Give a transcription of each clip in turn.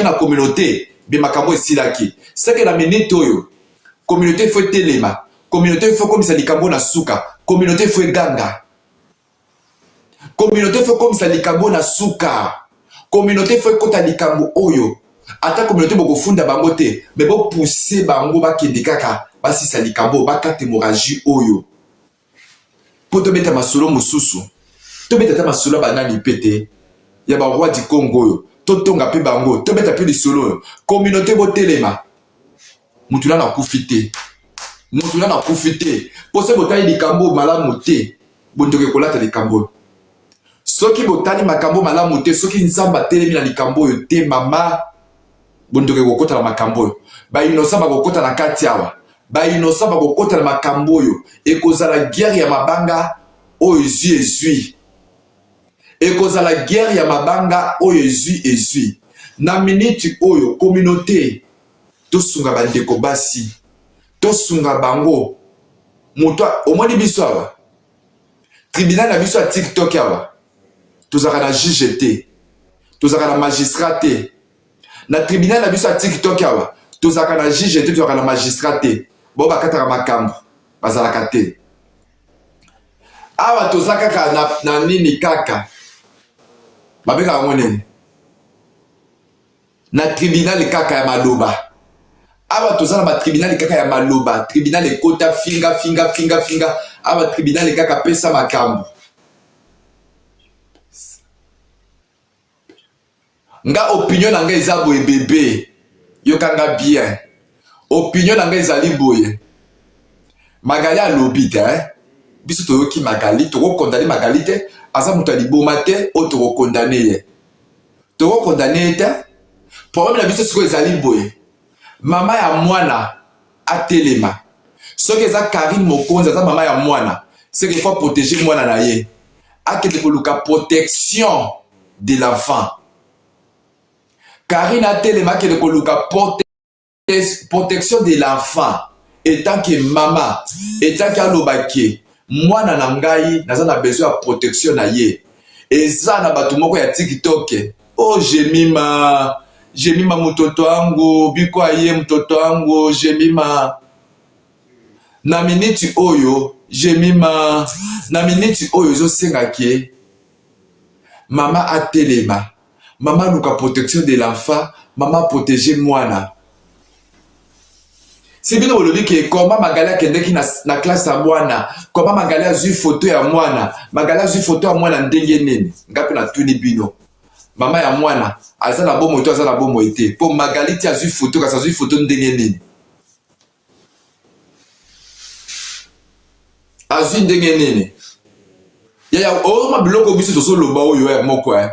qui na communauté be makambo esilaki c'est que la minute oyo communauté faut telema communauté faut comme ça likambo na suka communauté faut ganga communauté faut comme ça likambo na suka communauté faut kota likambo oyo ata communauté boko funda bango te mais bo pousser bango ba kende kaka basi sa likambo ba kate hémorragie oyo pour te mettre masolo mususu to mettre masolo banani pété ya ba roi du Congo oyo to tonga pe bango to mettre pe lisolo communauté bo telema mutula na kufite mutula na kufite pose botai likambo malamu te bondoke kolata likambo soki botani makambo malamu te soki nzamba telemi na likambo oyo te mama bondoke kokota na makambo oyo ba innocent bakokota na kati awa ba innocent bakokota na makambo oyo ekozala guerre ya mabanga oyo ezui ekozala guerre ya mabanga oyo ezui na minute oyo communauté tosunga bandeko basi tosunga bango moto omoni biso awa tribunal na biso ya TikTok awa tozaka na juge te tozaka na magistrat te na tribunal na biso ya TikTok awa tozaka na juge te tozaka na magistrat te bo bakataka makambo bazalaka te awa toza kaka na nini kaka babeka yango nini na tribunal kaka ya maloba awa toza na batribunal kaka ya maloba tribunal ekota finga awa tribunal kaka pesa makambo nga opinion na nga eza boye bebe yokanga bien opinion na nga ezali boye Magali alobi te biso toyoki Magali tokokondane Magali te aza moto ya liboma te oyo tokokondane ye tokokondane te problème na biso sikoyo ezali boye mama ya mwana atelema soki eza Karine Mokonzi aza mama ya mwana c'est qu'il faut protéger mwana na ye akende koluka protection de l'enfant Karine atelema akende koluka protection de l'enfant etant que maman etant que alobaki mwana na ngai naza na besoin ya protection na ye eza na bato moko ya TikTok oh jemima mtoto wangu biko aye mtoto wangu jemima na minute oyo jemima na minute oyo ezosengaki mama atelema mama luka protection de l'enfant mama protéger mwana si bino olobi ke koma Magali akendeki na classe ya mwana koma Magali azwi photo ya mwana Magali azwi photo ya mwana ndenge nini ngapi na tuni bino mama ya mwana aza na bomo to aza na bomo ete po Magali ti azwi photo kasi azwi photo ndenge nini azwi ndenge nini yaya oma biloko biso tozoloba oyo moko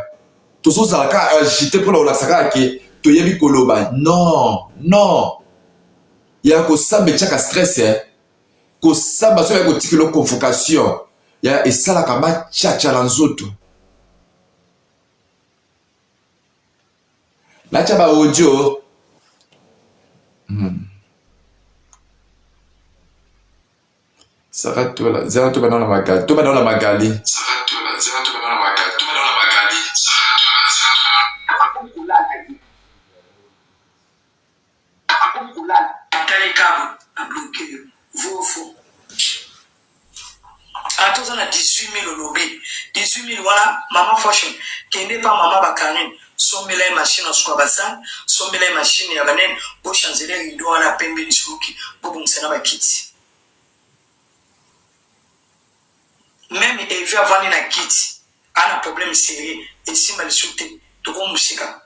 tozozalaka agité mpona olakisaka ke toyebi koloba non ya kosamba etiaka stress kosamba soki ya kotikela convocation ya esalaka machacha na nzoto natia ba audio Sarah tola zera to banana Magali to banana Magali zera to banana Magali to banana Magali Atoza na 18 000 lobby 18 000 voilà maman fashion kende pa mama bakarine sombela machine osukwa basan sombela machine ya banen bo chancelier rido wana pembe disuki bo bungsena bakiti même evi avani na kiti ana problème sérieux esimba lisute toko musika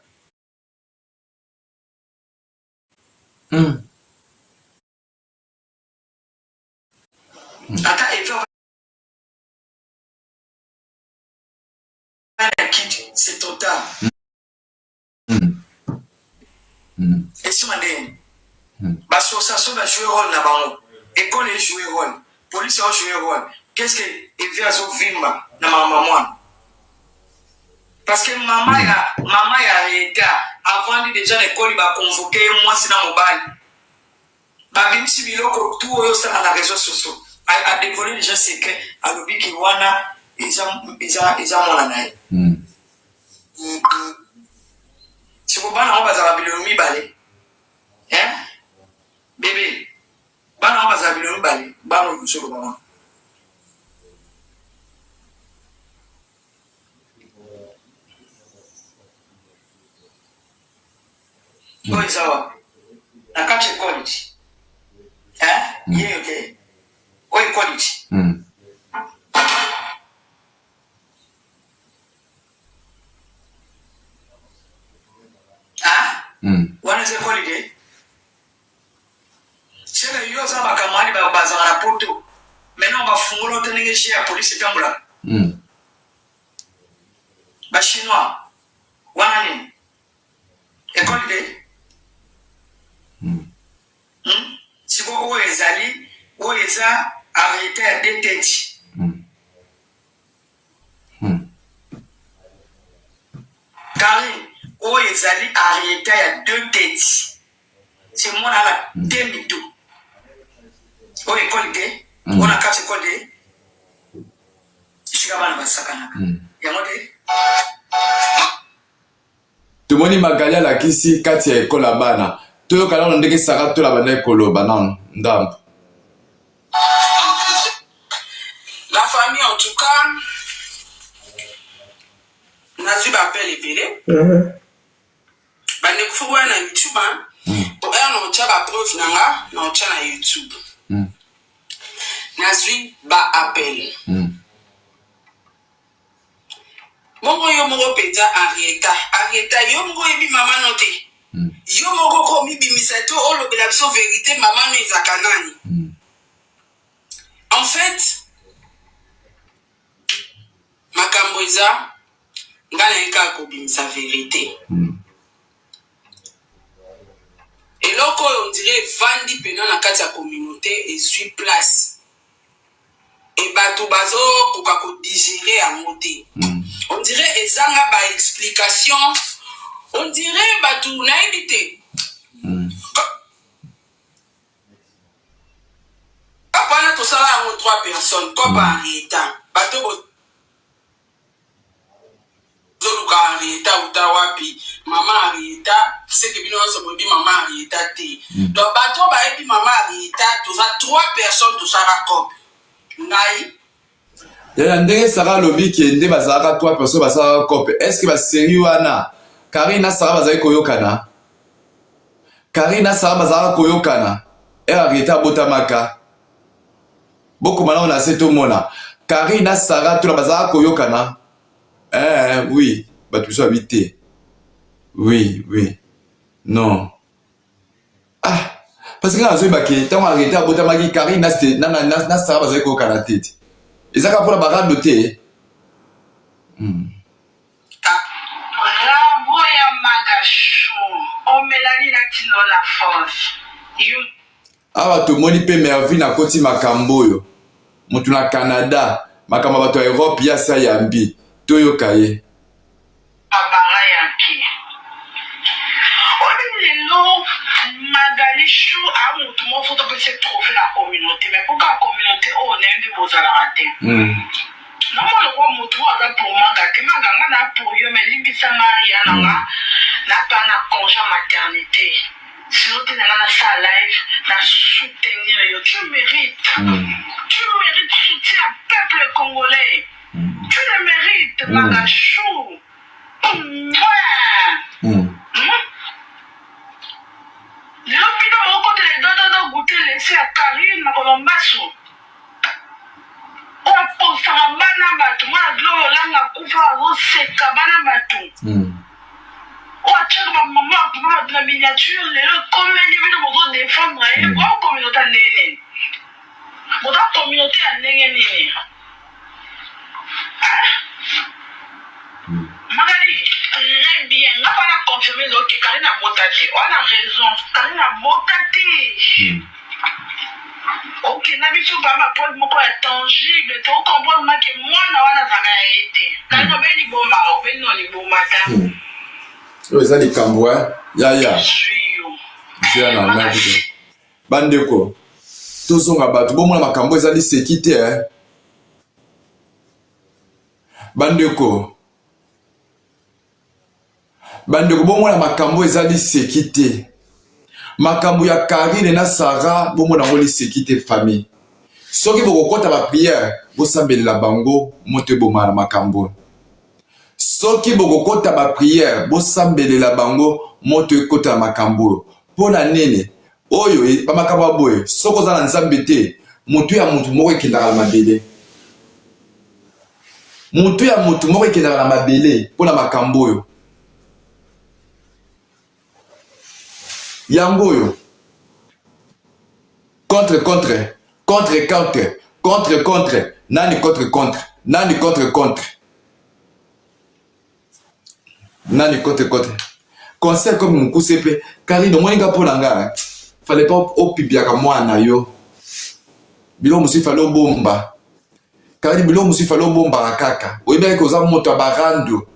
ata evi c'est total. Et si on l'association a joué rôle là-bas, l'école a joué rôle, la police a joué rôle. Qu'est-ce que Evia Zovimba na maman? Parce que maman a été avant déjà l'école il va convoquer moi c'est dans mobile. Bah bien si biloko tout ça à la réseau sociaux a dévoilé les gens secrets à l'obi qui wana ils ont mon anaï. Si vous parlez on va mibale. Hein? Bébé. Bana baza bino mibale. Bana lusolo mama. Oi sawa. Na kache quality. Hein? Yeah, okay. Oi quality. Wana ze quality. Sela yo za bakamani ba baza na poto. Maintenant ba fungulo tenenge chez la police tambula. Ba chinois. Wana ni. École de si vous avez arrêté à deux têtes. Karine, vous avez arrêté à deux têtes. C'est moi là, deux mythos. Vous école de, on a quatre écoles de. Je suis capable de faire ça. Il y a moi de. Tout le monde magalia la kisi kati ya ekola bana. Toyo kala on ndeke saka to la bana ekolo banan ndamp. La famille en tout cas nazi ba appel epele. Bande kufuwa na YouTube to na ocha ba preuve nanga na ocha na YouTube. Nazi ba appel. Mongo yo mongo peza Arieta yo mongo yebi mama note yo mongo komi bimisato olo de la vérité maman no izakanani. En fait makambo eza ngana eka ko bimisa vérité eloko on dirait vandi pena na kati ya communauté et suis place et bato bazo koka ko digérer à monter. On dirait ezanga ba explication. On dirait batou naïbité. Papa na to sala à trois personnes comme Arieta. Bato bo zoluka Arieta utawapi. Maman Arieta, c'est que bino so bobi maman Arieta té. Donc bato ba epi maman Arieta, to ça trois personnes to sala comme. Ngai Y'a ndenge sara lobi qui ende bazaka trois personnes basaka kope. Est-ce que ba série wana Karina sara bazaki koyokana? Karina sara bazaka koyokana. Arieta botamaka. Beaucoup maintenant on a cette mona. Karina sara tout la bazaka koyokana. Oui, bah tu sois habité. Oui. Non. Ah, parce que là je baki tant Arieta botamaki Karina c'était na sara bazaki koyokana tete. Et ça pour la barade de thé. Bravo ya Magachou. On mélanie la tino la force. Awa to moni pe merveille na koti makambo yo. Mutu na Canada, makambo bato ya Europe ya sa yambi. Toyo kaye. Abara yanki. Lelo Magachou a mutu mo photo que c'est trop fait la communauté mais pour la communauté on aime de vos rater. Non moi le roi mutu aza pour Maganga na pour yo mais limbisa ya nanga na pas na congé maternité. Sinon tu n'as pas ça live na soutenir yo tu mérites. Tu mérites soutien au peuple congolais. Tu le mérites Magachou. L'opinion au côté des deux goûter laisser à Karine na Colombasso. On pose ça bana batu moi la gloire langa kufa oseka bana batu. On check ma maman pour la miniature les comment les veut nous défendre et bon communauté nene. Bon communauté nene. Magali, très bien. On va confirmer que Karine a botaté. On a raison. Karine a botaté. Ok, n'habitude pas ma pomme moko est tangible. Tu comprends que moi na wana zanga été. Karine obeli bomba, obeli no li bomata. Oh, ça les cambouis. Ya. C'est un mec. Bandeko. Tout son abattu. Bon, moi ma cambo ça dit sécurité hein. Bandeko. bandeko bomona makambo ezali sekite. Makambo ya Karine na Sarah bomona ngoli sekite famille. Soki bokokota ba prière bosambelela bango moto bomana makambo. Soki bokokota ba prière bosambelela bango moto ekota makambo. Pona nene oyo ba makambo boye soko za na nzambe te moto ya moto moko ekendaka na mabele. Moto ya moto moko ekendaka na mabele pona makambo oyo. Yangoyo contre nani conseil comme mukuse pe Karine moninga pona nga fallait pas opibiaka mwana yo bilo musi fallait bomba Karine bilo musi fallait bomba kaka oyebeka koza moto abarando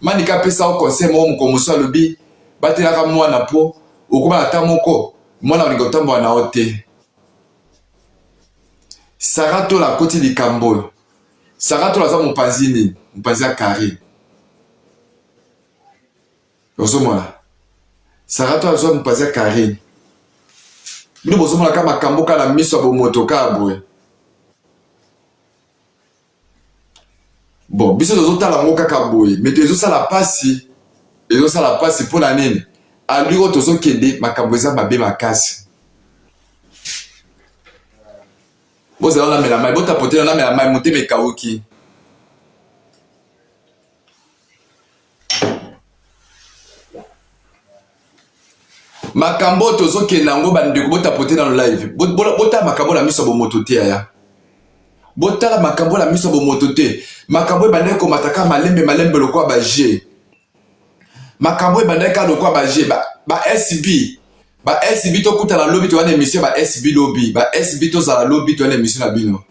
manika pesa o conseil mo mukomuso alobi batelaka mwana po okuba ata moko mwana olinga otambola na yo te. Sarah to la koti likambo. Sarah to la za mopanzi nini? Mopanzi ya Karine. Ozomona. Sarah to la za mopanzi ya Karine. Bino bozomona ka makambo kala miso ya bomoto ka boye. Bon, biso tozotala ngo kaka boye, mais tozosala pasi. Ezosala pasi mpona nini? Aliko tozokende makambo eza mabe makasi. Bozala na mela mai, botapote na mela mai motema ekauki. Makambo tozokende nango bandeko botapote na live. Botala makambo na miso bomoto te ya. Botala makambo na miso bomoto te. Makambo ebandaki komataka malembe lokwa ba G. Makambo ebandaki lokwa ba G ba SB. Ba SB to kuta la lobby to wana émission ba SB lobby. Ba SB to za la lobby to wana émission na bino.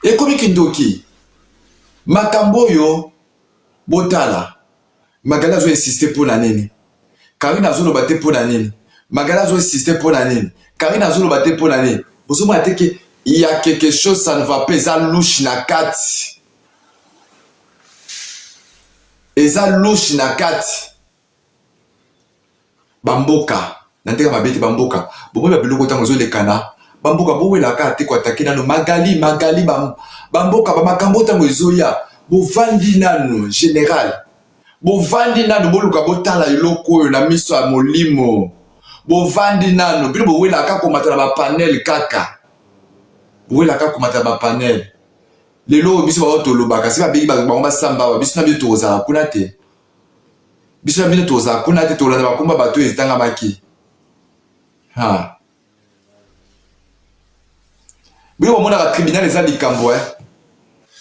Ekomi kindoki. Makambo yo botala. Magala zo insister pour la nini. Karine azolo bate pour la nini. Magala zo insister pour la nini. Karine azolo bate pour la nini. Bosoma ateke il y a quelque chose ça ne va pas eza louche na kati. Eza louche na kati. Bamboka nanteka mabeti bamboka bomo ba biloko tango zo lekana bamboka bowela ka te kwa takina no magali bamboka ba makambo tango ezoya bovandi nanu général bovandi nanu boluka botala eloko oyo na miso ya molimo bovandi nanu bino bowela ka komata ba panel kaka bowela ka komata ba panel lelo biso ba otolobaka si ba bigi ba ba samba wa biso na biso toza kuna te. Biso bino toza kuna te tolanda bakomba bato ezitanga maki. Ha. Bino mona ka tribunal eza likambo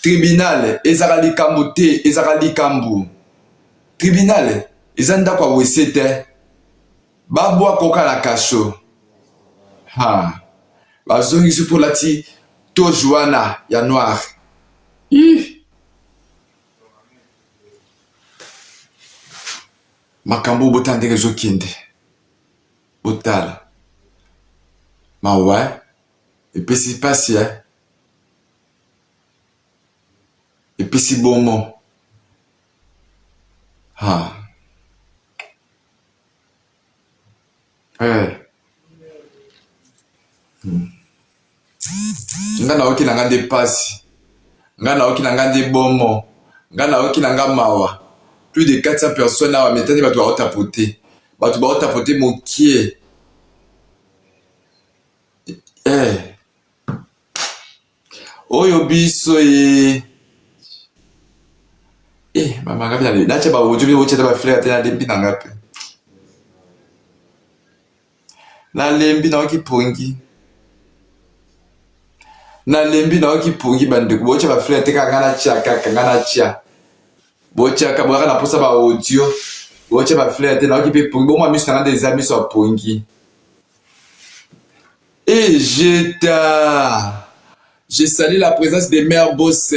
Tribunal ezaka likambo te, ezaka likambo. Tribunal eza ndako ya wese te. Babwa koka na kasho. Ha. Bazongisi pour lati to Joana ya noir. Makambo botandeke zokende botala mawa epesi pasi epesi bomo ha nga na oki na nga nde pasi nga na oki na nga nde bomo nga na oki na nga mawa. Plus de 400 personnes à mettre des bateaux à tapoter. Bateaux à tapoter mon qui Oyo biso mama ngapi na nacha ba wujumi woche ba fleur tena lembi na ngapi. Na lembi na okipungi. Na lembi na okipungi bandeko woche ba fleur teka ngana chia kaka ngana chia. Bocha kabwaka na posa ba audio bocha ba fleur te na okipe pongi bon moi miso na des amis so pongi et je salue la présence des mères boss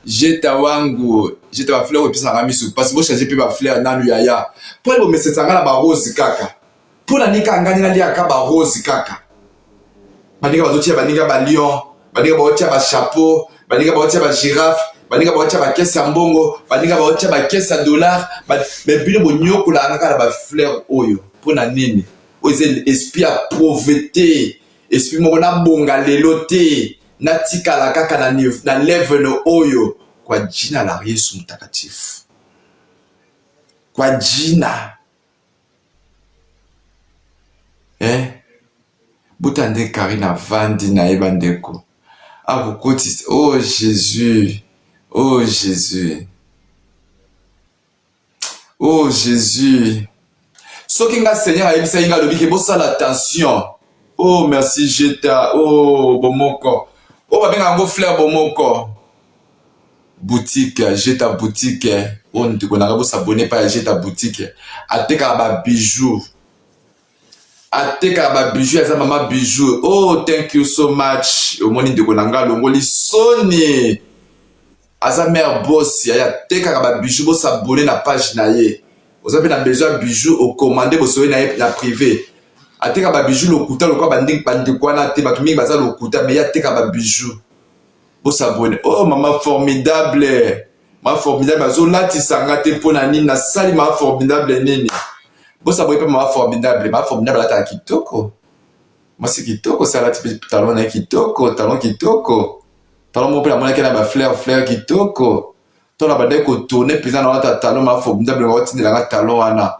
jeta wangu jeta ba fleur opisa na miso parce que bo changer pe ba fleur nanu yaya pour bo message ngala ba rose kaka pour na nika ngani na lia ka ba rose kaka baninga bazotia baninga ba lion baninga baotia ba chapeau baninga baotia ba girafe baninga baotia bakese ya mbongo baninga baotia bakese ya dollar mais bino bonyokolanga kaka na bafleur oyo mpo na nini oyo eza esprit ya pauvreté esprit moko nabonga lelo te natikala kaka na level oyo kwa jina la Yesu mtakatifu kwa jina buta nde Karine avandi na ye bandeko akokotisa oh Jésus oh Jésus oh Jésus soki nga Seigneur ayebisa ye nga alobi ke bosala attention oh merci Jeta oh bomoko oh babenga yango fleur bomoko boutique Jeta boutique oh ndeko nanga bosabone pa ya Jeta boutique atekaka babijou atekaka babijou aza mama bijou oh thank you so much omoni ndeko nanga alongoli soni aza mère boss ya atekaka babijou bosabone na page na ye oza mpe na besoin ya bijou ocommande bosoye na ye na privé atekaka babijou lokuta lokwa bandeko wana te bato mingi baza lokuta me ye atekaka babijou bosabone oh mama formidable azolatisa te mpo na nini nasali mama formidable nini bosabone mpe mama formidable alataka kitoko mwasi kitoko se alati mpe talon na ye kitoko talon moko mpe namonaki na bafleur kitoko to na bandeki kotourne mpenza na wata talon mama formidable waotindelanga talon wana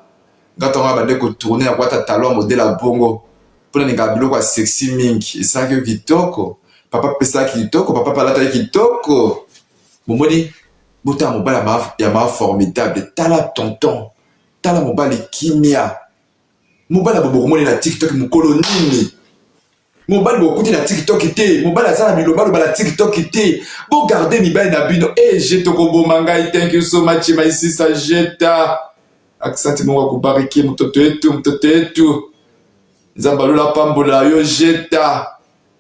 nga tonga bandeki kotourne na kwata talon ya modele ya bongo mpona ninga biloko ya sexy mingi esalaki yo kitoko papa pesalaki kitoko papa mpe alataki kitoko bomoni botala mobali ya mama formidable tala tonton tala mobali kimia mobali abobokomoni na tiktok mokolo nini mobali bokuti na tiktok te mobali aza na bilomba loba na tiktok te bogarde mibali na bino Jeta okoboma ngai thank you so much my sister Jeta aksanti Mungu akubariki mtoto yetu nzambe alola pambola yo Jeta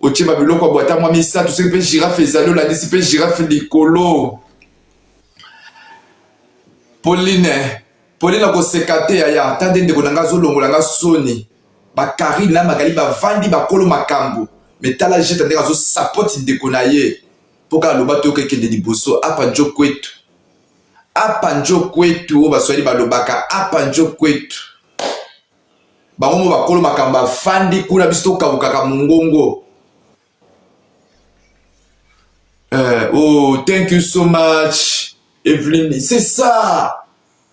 otiema biloko abwata mwa misato soki mpe girafe ezali olandisi mpe girafe likolo Pauline akoseka te yaya ata nde ndeko na nga azolongola nga soni bakarine na magali bavandi bakolo makambo me tala Jeta ndenge azosapoti ndeko na ye mpo kaka aloba toyoka ekende liboso apa njo kwetu oyo baswahili balobaka apa njo kwetu bango mo bakolo makambo bafandi kuna biso tokabukaka mongongo oh thank you so much Evelyn c'est ça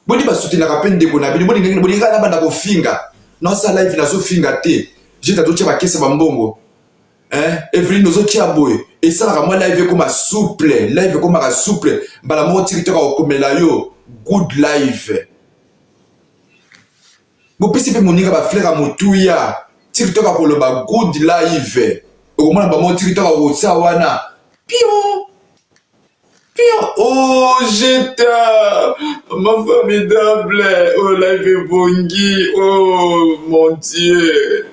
boni basutenaka mpe ndeko na bino bolinga na banda kofinga nosa live nazofinga te Jeta totia bakese bambongo Evelyn ozotia boye esalaka mwa live ekomaka souple mbala moko tiktok akokomela yo good live bopesi mpe moninga bafleur ya motuya tiktok akoloba good live okomona bamo tiktok akotia wana pio oh Jeta ma formidable oh live ebongi oh mon Dieu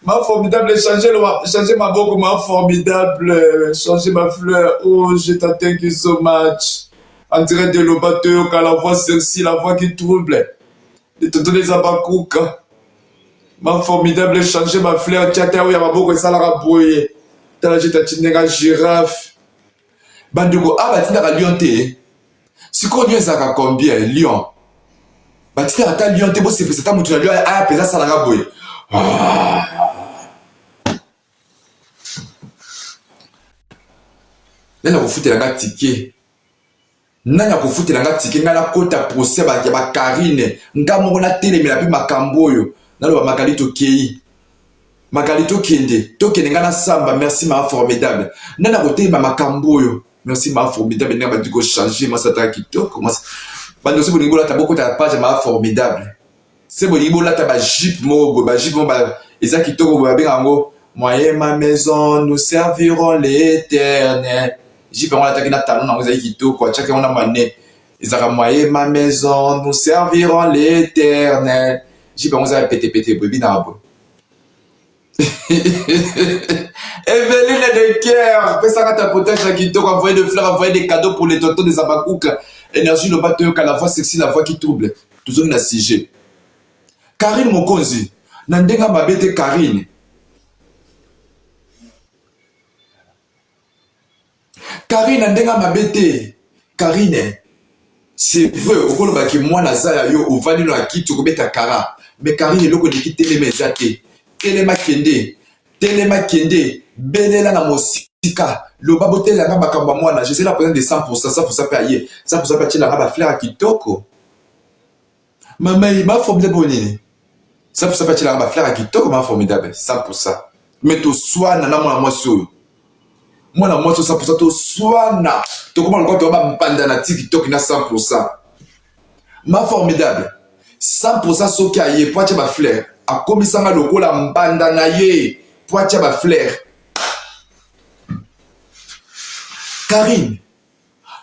ma formidable changer ma boko ma formidable changer ma fleur oh Jeta thank you so much en direct de l'Obato la voix sexy la voix qui trouble de tonton les abakuka ma formidable changer ma fleur tiata ya maboko esalaka boye tala Jeta tinenga girafe bandeko batindaka lion te sikoyo lion ezalaka combien lion batindaka ata lion te bosepesa ata motu na lion aya mpenza asalaka boye nani akofutelanga tike ngai nakota procès ya bakarine nga moko natelemela mpe makambo oyo naloba magali tokende ngai nasamba merci ma formidable nani akotelema makambo oyo merci ma formidable ndenge bandi kochange mwasi ataka kitoko bando se bolingi bolata bokota na page ma formidable se bolingi bolata bajipe moko eza kitoko boye babenga yango moyen ma maison nous servirons l'éternel jipe yango alataki na talon nango ezali kitoko atiaki yango na mane ezalaka moyen ma maison nous servirons l'éternel jipe yango ezala petepete boye binaka boye Eveline de Caire, pesaka tapotage à kitoko, envoyer des fleurs, envoyer des cadeaux pour les tontons des Abakouka. Énergie le bateau, la voix sexy, la voix qui trouble. Tout ça, on a sigé. Karine Mokonzi, Nandenga Mabete Karine. Karine Nandenga Mabete. Karine, c'est vrai, au colo baki moi nazaya yo ovani no akiti okobeta kara. Mais Karine loko diki telema ezate. Telema kende, belela na mosika. Le babo telanga makamba mwana, je sais la présence de 100% pe aye. 100% pe tila ba fleur kitoko. Maman, il m'a formidable bonini. 100% pe tila ba fleur kitoko m'a formidable, 100%. Mais to swana na mwana mwasi oyo. Mwana mwasi 100% to swana. To comment le quoi to ba mpanda na TikTok na 100%. Ma formidable. 100% soki aye po atia ba fleur. Akomisanga lokola mbanda na ye po atia ba fleur. Karine,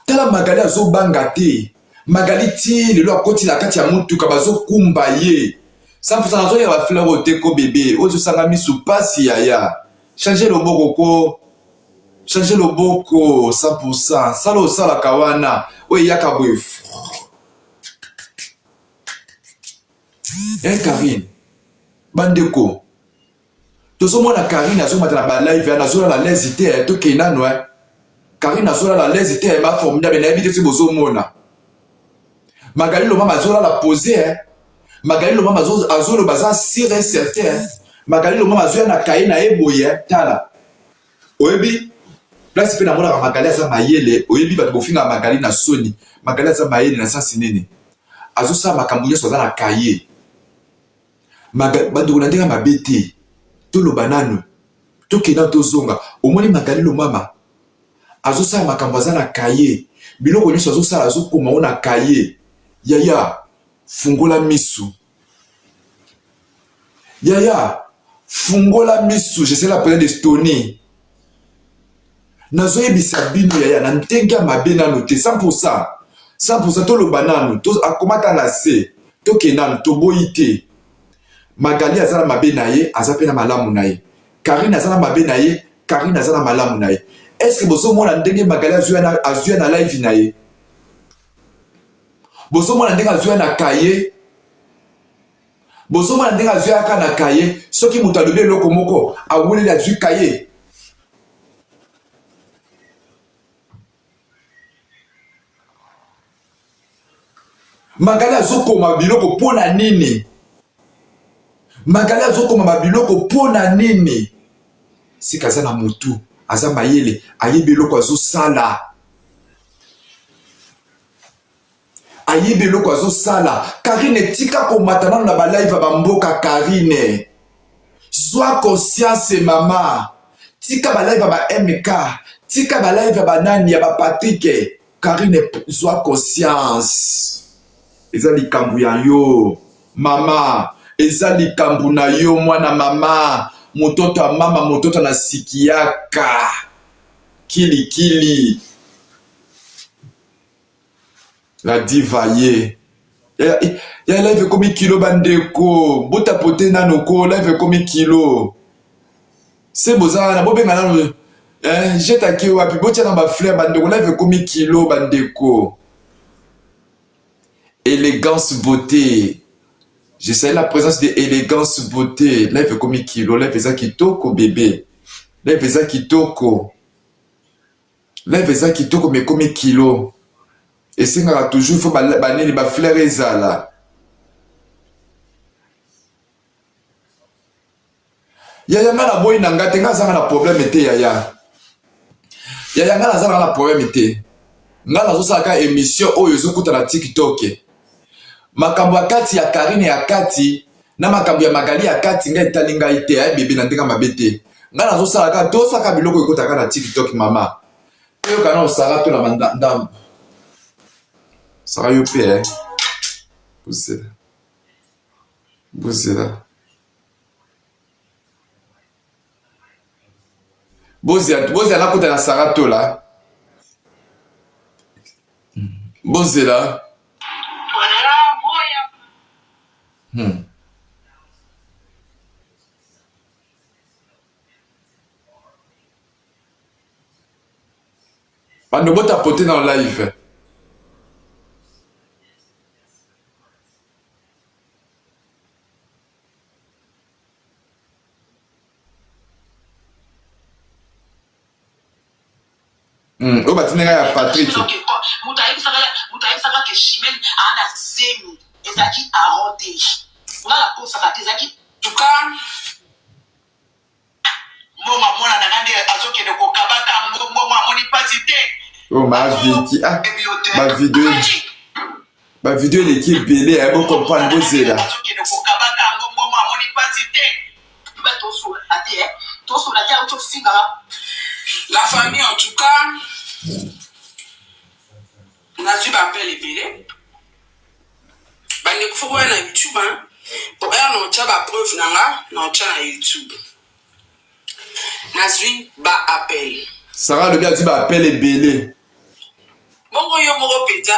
tala Magali azobanga te. Magali ti lelo akoti na kati ya mutuka bazokumba ye. 100% nazo ya ba fleur oteko bébé. Ozo sanga misu pasi yaya. Changer loboko ko. Changer loboko 100%. Sala osala kawana. Oye yaka boefu. Karine, bandeko. Tozomona Karine azomata na ba live nazola la lésité to kenano Karine azola la lésité ma formidable na éviter si bozomona. Magali lo mama azola la poser Magali lo mama azolo baza sûr et certain. Magali lo mama azoya na kaye na eboye tala. Oyebi place pe na mona Magali aza mayele, oyebi bato bofinga Magali na soni. Magali aza mayele na sens nini. Azosa makambo nyonso aza na kaye. Bandeko na ndenge mabe te toloba nano tokenda tozonga omoni Magali lo mama azosala makambo aza na kaye biloko nyonso azosala azokoma o na kaye. Yaya fungola misu, yaya fungola misu, je sais la présence de Stony. Nazoyebisa bino yaya na ndenge ya mabe nano te 100% toloba nano akomata na se tokenda nano toboyi te. Magali azala mabe na ye, aza pe na malamu na ye. Karine azala mabe na ye, Karine azala malamu na ye. Est-ce que bozomona ndenge Magali azuya na live na ye? Bozomona ndenge azuya na kaye? Bozomona ndenge azuya aka na kaye? Soki mutu alobi eloko moko awuleli azwi kaye. Magali azokoma biloko pona nini? Magali azokoma babiloko pona nini? Sika aza na mutu, aza mayele, ayebi eloko azosala. Ayebi eloko azosala. Karine tika komata nano na ba live ba mboka Karine. Zwa conscience mama. Tika ba live ba MK, tika ba live ba nani ya ba Patrick. Karine zwa conscience. Eza likambu ya yo mama. Eza likambu na yo mwana mama. Mototo ya mama, mototo na sikiaka. Kili. La diva ye. Ya live komi kilo bandeko. Bota pote nanoko, live komi kilo. Se boza na bobenga nano. Jeta ki wapi, botia na ba fleur bandeko, live komi kilo bandeko. Élégance beauté. Je sais la présence de élégance beauté. Lève comme kilo, lève ça kitoko bébé. Lève ça kitoko. Lève ça kitoko mais comme kilo. Et c'est toujours il faut baner les fleurs et ça là. Yaya ngana boy nanga tenga zanga na problème était yaya. Yaya ngana zanga na problème était. Ngana zo saka émission oyo zo kuta na TikTok. Makambo ya kati ya Karine ya kati na makambo ya Magali ya kati ngai talinga ite ay bébé na ndenge mabete ngana zo sala to saka biloko ekotaka na TikTok mama yo kana osala to na mandam sara yo pe bozela na kota na sara to la bozela Bando bota poté dans le live. Oh, bah, tu n'es pas Patrick. mutayebisaka ke chimene ana zemi ezalaki aronde nga nakosaka te ezalaki tuka mbongo amona na ngai nde azokende kokabaka mbongo amoni mpasi te. Oh, ma vidéo eleki ebele ya bocomprendre bozela azokende kokabaka mbongo amoni mpasi te mpe tosola te autofinga la famille en tout cas nazwi bapele ebele bandeko fo boya na youtube oya na otya bapreuve na nga na otya na youtube nazwi baapele Sarah alobi azwi baapele ebele bongo yo moko mpenza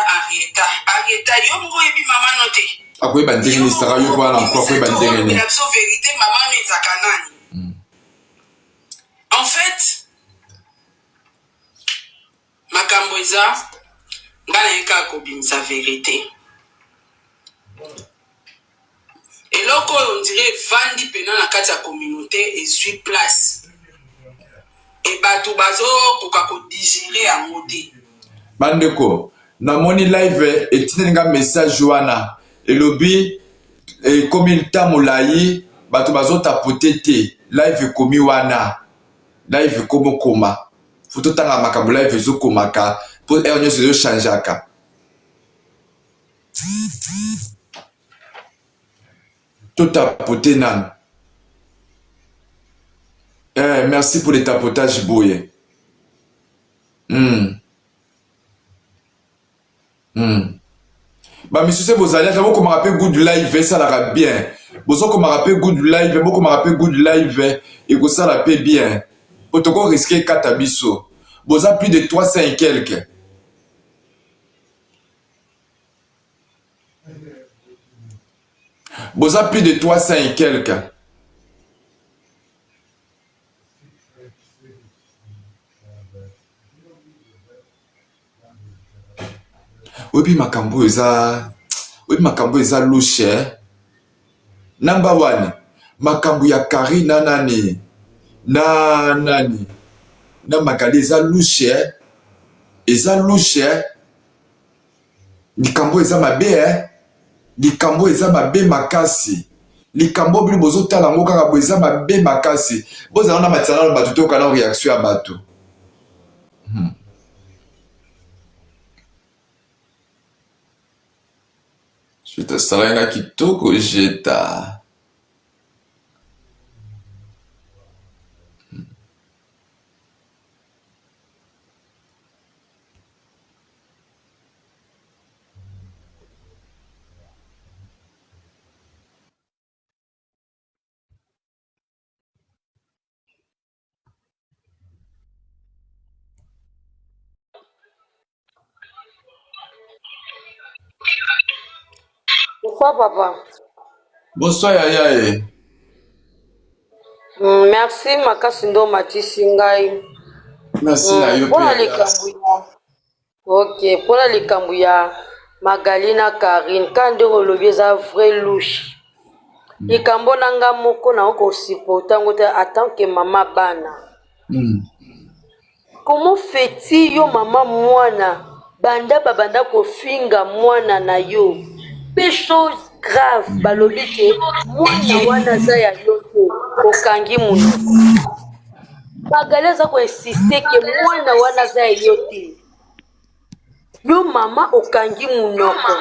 arieta yo moko oyebi mamano te akoyeba ndenge nini Sarah yo wana mpo akoyeba ndenge nini biso vérité mamano ezaka nani en fait makambo eza nga nayeka kobimisa vérité eloko oyo ondire evandi mpena na kati ya communauté ezwi place e bato bazokoka kodigire yango te. bandeko namoni live etindeli nga message wana elobi ekomi ntan molai bato bazotapote te live ekomi wana live ekomokoma fo totanga makambo live ezokomaka mpo ere nyonso ezochangeaka totapote nano. Merci pour les tapotages boye. Bah monsieur bozali ata boko marape good live ça la bien. Bozo ko marape good live, boko marape good live et ko ça la paie bien. Otoko risquer kata biso. Boza plus de 300 et quelques. Boza plus de 300 et quelques. Obi makambo eza louche. Number one, makambo ya Karina nani na Magali eza louche. Likambo eza mabe likambo eza mabe makasi. Likambo bili bozo tala ngo kaka bo eza mabe makasi. Boza na matana na bato to kana réaction ya bato. Je te salenga kitoko jeta. Bonsoir papa. Bonsoir Yaya. Merci makasi ndo matisi ngai. Merci na yo pe. Ok, pona likambo ya Magali na Karine kande olobi eza vrai louche. Likambo nanga moko na oko supporta ngote en tant que maman bana. Comment fait-il yo maman mwana banda kofinga mwana na yo? Pe chose grave balobi ke mwana wana za ya yo te okangi munoko. Magali aza ko insister ke mwana wana za ya yo te. Yo mama okangi munoko.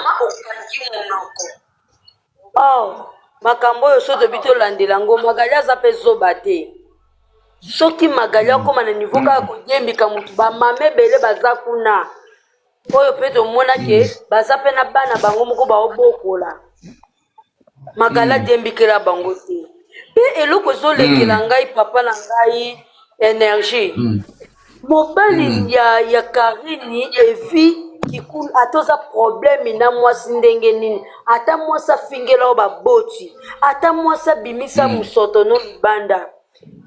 Oh, makambo yo soto bito landela ngo Magali aza pe zoba te. Soki Magali akoma na niveau kaka kodiembika mutu ba mame bele baza kuna. Oyo pe tomona ke baza pe na bana bango moko baobokola. Magali adiembikela bango te. Pe eloko ezolekela ngai papa na ngai énergie. Mobali ya Karine evi kikulu atoza problème na mwasi ndenge nini. Ata mwasi afingela o baboti. Ata mwasi abimisa musoto no libanda.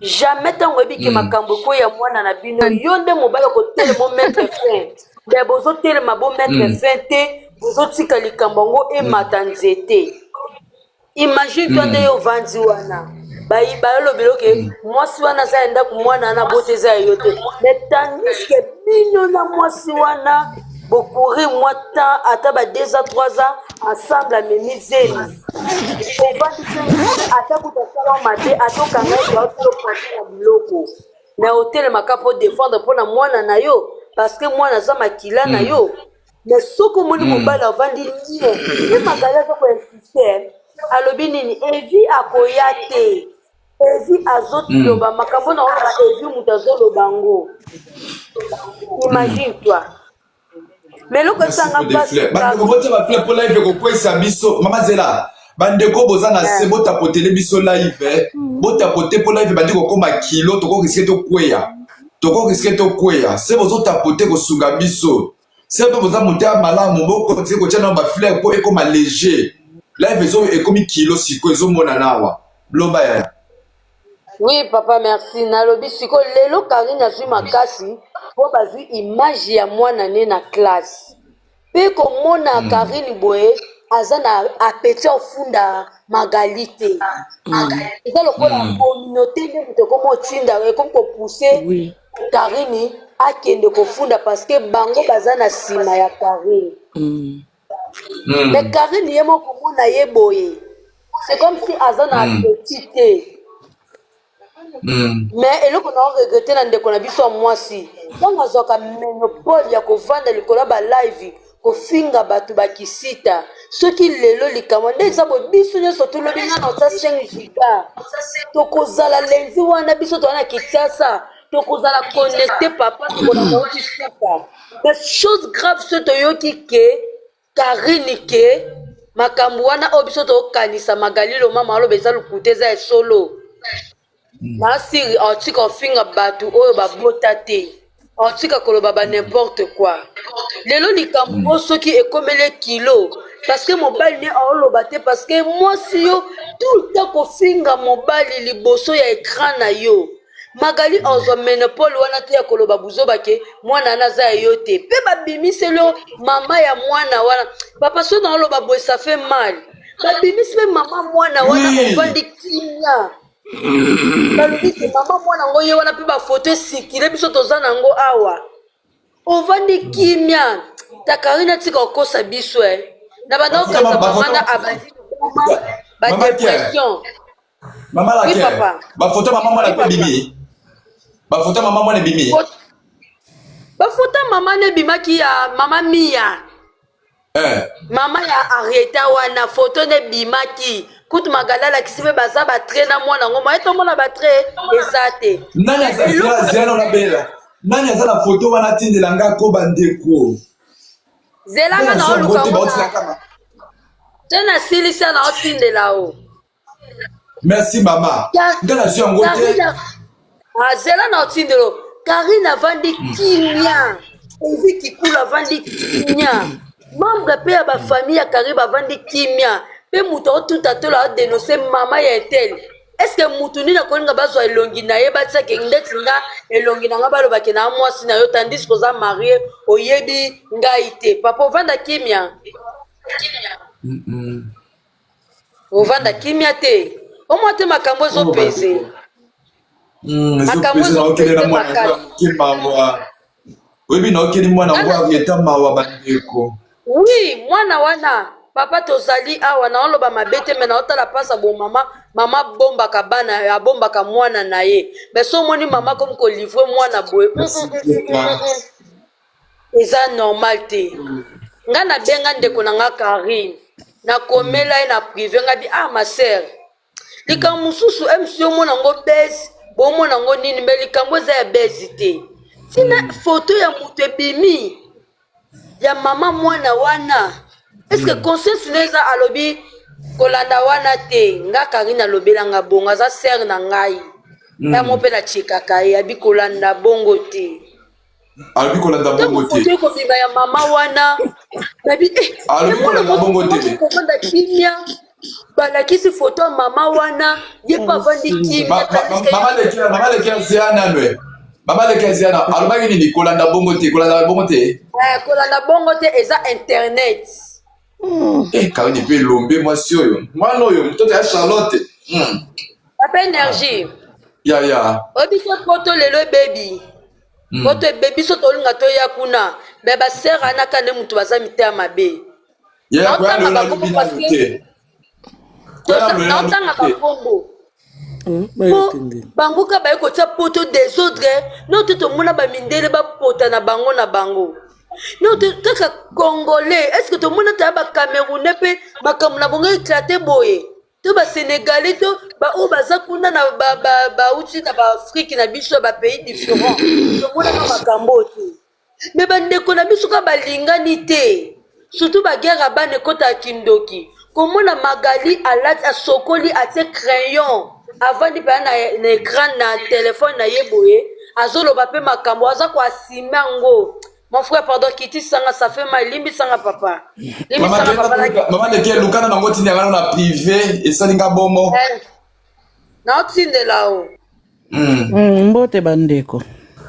Jamais tango ebiki makambo ko ya mwana na bino yonde mobali ko telemo mettre fin. De bozo telema bo mettre fin te bozo tika likambo ngo e matanzete. Imagine toi yo vandi wana. Bayolo biloke mwasi wana za enda ku mwana na bote za yote. Mais tandis que bino na mwasi wana bokourir moi temps ata ba 2 ans 3 ans ensemble amemi zemi ovandisi ata kutasala mabe atokanga ete aotoloprate na biloko me otelemaka mpo défendre mpona mwana na yo parce que mwana aza makila na yo me soki omoni mobali avandi nie ye magali aza koinsiste alobi nini evi akoya te evi azoloba makambo na oloba evi moto azoloba ngo imagine toi meloko esanga bandeko botia bafle mpo live ekokwesa biso mama zela bandeko boza na se botapotele biso live botapote mpo live bandi kokóma kilo tokoriske tokweya se bozotapote kosunga biso se mpe boza motema malamu bokotie kotia na baflere mpo ekóma léger live ekomi kilo siko ezomonana awa loba yaya. Oui papa merci nalobi siko lelo Karine azwi makasi mpo bazwi image ya mwana ne na classe mpe komona Karine boye aza na apeti ofunda Magali te eza lokola communauté nde moto ekomi otinda ekomi kopousse Karine akende kofunda parce que bango baza na nsima ya Karine mais Karine ye moko mona ye boye c'est comme si aza na apeti te mais eloko na oregrete na ndeko na biso ya mwasi ntango azwaka monopole ya kovanda likolo ya balive kofinga bato bakisita soki lelo likambo nde eza boye biso nyonso tolobi nana oza 5 giga tokozala lenzi wana biso toza na Kinshasa tokozala connecte papa tokolaka oti suka mais chose grave so toyoki ke Karine ke makambo wana oyo biso tokanisa Magali Lomama aloba eza lokute eza esolo nasiri aotika ofinga bato oyo babota te aotika koloba ba n'importe quoi lelo likambo oyo soki ekomele kilo parce que mobali ne aoloba te parce que mwasi yo tout le temps kofinga mobali liboso ya écran na yo Magali ozwa monopole wana te ya koloba buzoba ke mwana na za yo te pe babimiselo mama ya mwana wana papa so na oloba boy ça fait mal babimisi pe mama mwana wana ovandi kimia balobi te mama mwana ngo ye wana mpe bafoto esikile biso toza nango awa ovandi kimia ta Karine atika okosa biso na banda okanisa mama na abandi badepression mama lake bafoto mama mwana mpe bimi bafoto mama mwana bimi bafoto mama ne bimaki ya mama Mia mama ya Arieta wana foto ne bimaki kutu Magali alakisi mpe baza batre na mwana ngo moye tomona batre eza te nani aza na foto wana atindela nga ko bandeko zelanga na oluka te na silisa na otindela o merci mama nga na zwi yango te zela na otindelo Karine avandi kimia evi kikulu avandi kimia membre mpe ya bafamille ya Karine bavandi kimia mpe moto otuta tolo adenonse mama ya etel estce motu nini akolinga bazwa elongi na ye batisake ndeti nga elongi na nga balobake na mwasi na yo tandis koza marie oyebi ngai te papa ovanda kimia ovanda kimia te omwa te makambo ezopese makambo ezopese makasi oyebi na okeli mwana ngo arieta mawa bandeko oui mwana wana papa tozali awa naoloba mabe te me naotala mpasa bo mama abombaka bana abombaka mwana na ye me so omoni mama komi kolivre mwana boye eza normal te nga nabenga ndeko na nga Karine nakomela ye na prive nga bi ma sere likambo mosusu emsi omona ngo besi bomona ngo nini me likambo eza ya besi te tina foto ya moto ebimi ya mama mwana wana estce conscience neza alobi kolanda wana te nga Karine alobelanga bongo aza sere na ngai yamo mpe nachekaka ye abi kolanda bongo te alobi kolanda bongo te ekobima ya mama wana nabi alobi kolanda bongo te kovanda kimia balakisi foto ya mama wana ye mpe avandi kimia mama leki azia nanwe mama leki azia na alobaki nini kolanda bongo te kolanda bongo te kolanda bongo te eza internet Karine mpe elombe mwasi oyo mwana oyo mtoto ya Charlotte papa énergie ya obiso poto lelo ebebi Boto baby so tolinga to ya kuna. Beba sera na kane mutu baza mite mabe. Ya kwa lo na lubina te. Naotanga bakombo. Bango ka baye kotia poto désordre. Non te mona ba mindele ba pota na bango na bango. Non te kaka congolais. Est-ce que to mona ta ba camerounais pe makamuna na bongo éclaté boye. To ba sénégalais to ba o baza kuna na ba uti na ba Afrique na biso ba pays différents. To mona na makambo te. Mais ba ndeko na biso ka balingani te. Surtout ba guerre bane kota kindoki. Comment la Magali a sokoli a tes crayons avant de faire un écran na téléphone na yeboye azolo bape makambo aza kwa simango mon frère pardon kiti sanga ça fait mal limbi sanga papa maman de quel lukana na ngoti ngana na privé et ça linga bomo na otinde lao mbote bandeko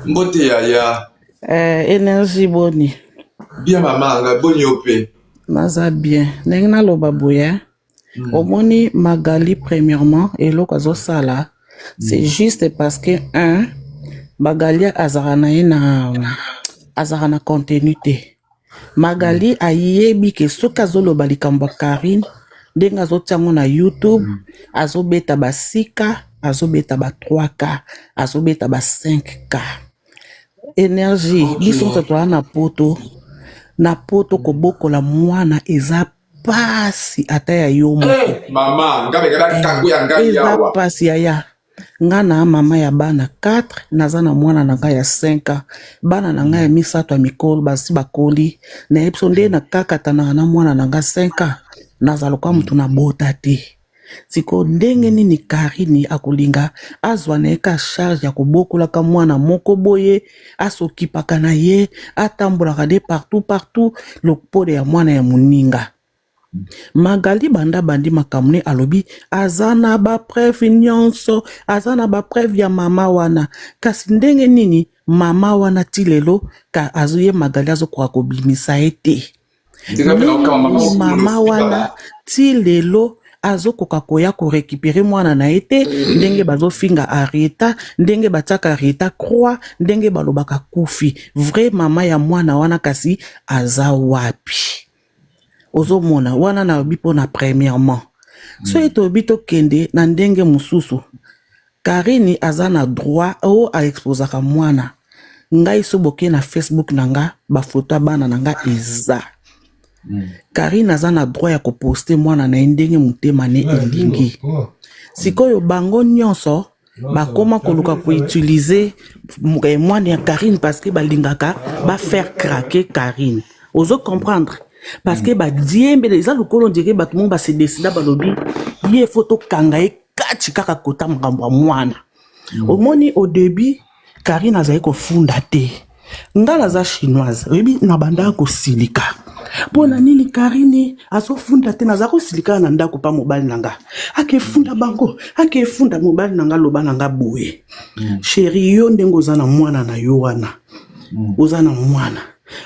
mbote ya énergie boni bien maman nga boni opé naza bien ndenge naloba boye omoni Magali premièrement eloko azosala c'est juste parce que Magali azala na contenu te Magali ayebi ke soki azoloba likambo ya Karine ndenge azotiango na YouTube azobeta basika azobeta ba 3K azobeta ba 5K énergie biso totola na poto kobokola mwana eza pasi ata ya yo moko mama ngabe ngala kangu ya ngai yawa eza pasi ya nga na mama ya bana 4 naza na mwana na ngai ya 5 bana na ngai ya misato ya mikolo basi bakoli na yebiso nde na kakatana na mwana na ngai 5 nazala kwa mutu na bota te siko ndenge nini Karine akolinga azwa na eka charge ya kobokolaka mwana moko boye asokipaka na ye atambolaka de partout lokpode ya mwana ya muninga Magali bandi makamune alobi azana ba preuve nyonso azana ba preuve ya mama wana kasi ndenge nini mama wana tilelo ka azuye Magali azokoka kobimisa ete mama wana tilelo azokoka koya ko récupérer mwana na ete ndenge bazofinga areta ndenge bataka areta croix ndenge balobaka kufi vrai mama ya mwana wana kasi aza wapi ozomona wana na bipo na premièrement so eto bito kende na ndenge mususu Karine aza na droit o a exposaka mwana ngai soboke na Facebook nanga ba photo bana nanga eza Karine aza na droit ya koposte mwana na ndenge mutema ne elingi sikoyo bango nyonso bakoma koluka ko utiliser mwana ya Karine parce que balingaka ba faire craquer Karine ozo comprendre parce que ba diembe les alukolo ndike batmo ba se décida balobi ye photo kanga e kati kaka kota mkambo mwana omoni au début Karine azai ko funda te ngala za chinoise rebi na banda ko silika pona nini Karine azofunda te naza ko silika na ndako pa mobali nanga akefunda bango akefunda mobali nanga loba nanga boye chéri yo ndengo za na mwana na yo wana oza na mwana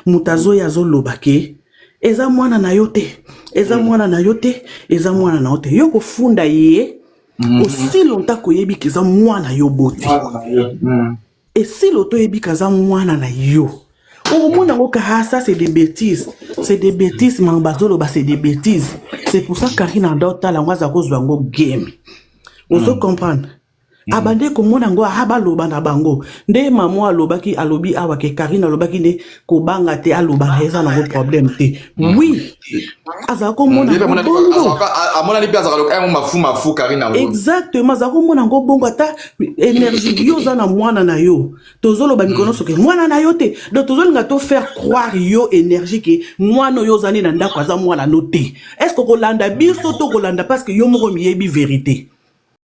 mutazo ya zo lobake eza mwana na yo te eza mwana na yo te eza mwana na yo te yo kofunda ye aussi longtemps koyebi keza mwana yo bote et si l'auto yebi kaza mwana na yo au monde ngo ka ça c'est des bêtises mambazolo ba c'est des bêtises c'est pour ça Karine andota la ngwaza kozwa ngo game ozo comprendre abande ko mona ngo ahaba loba na bango nde maman alobaki alobi awa ke Karine alobaki ne ko banga te aloba eza na problème te oui azako mona amona lipi azaka loka mafu Karine ngo exactement azako mona ngo bongo ata énergie yo za na mwana na yo tozoloba mikono soke mwana na yo te donc tozolinga to faire croire yo énergie ke mwana yo zani na ndako aza mwana no te est-ce que kolanda biso to kolanda parce que yo moko miyebi vérité